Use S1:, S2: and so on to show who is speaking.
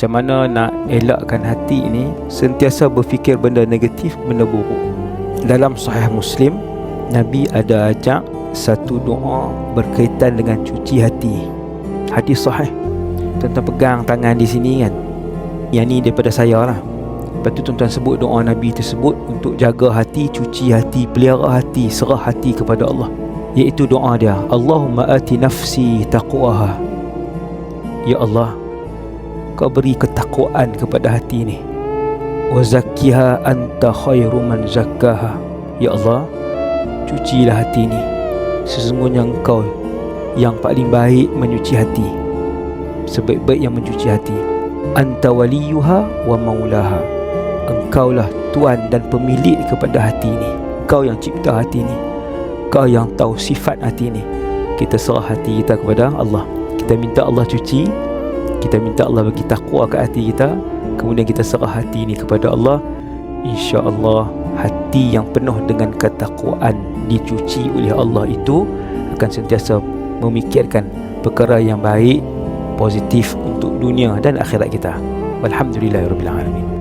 S1: Macam mana nak elakkan hati ni sentiasa berfikir benda negatif, benda buruk. Dalam Sahih Muslim, Nabi ada ajak satu doa berkaitan dengan cuci hati. Hadis sahih. Tuan-tuan pegang tangan di sini kan. Yang ni daripada saya lah. Lepas tu tuan-tuan sebut doa Nabi tersebut untuk jaga hati, cuci hati, pelihara hati, serah hati kepada Allah. Iaitu doa dia, Allahumma ati nafsi taqwaha. Ya Allah, Kau beri ketakwaan kepada hati ni. Wa zakkiha anta khairu man zakkaha. Ya Allah, cucilah hati ni. Sesungguhnya Engkau yang paling baik menyuci hati, sebaik-baik yang mencuci hati. Anta waliyuha wa maulaha. Engkaulah Tuan dan pemilik kepada hati ni. Kau yang cipta hati ni, Kau yang tahu sifat hati ni. Kita serah hati kita kepada Allah. Kita minta Allah cuci, kita minta Allah bagi takwa ke hati kita, kemudian kita serah hati ni kepada Allah. InsyaAllah hati yang penuh dengan ketakwaan dicuci oleh Allah itu akan sentiasa memikirkan perkara yang baik, positif untuk dunia dan akhirat kita. Walhamdulillahirabbil alamin.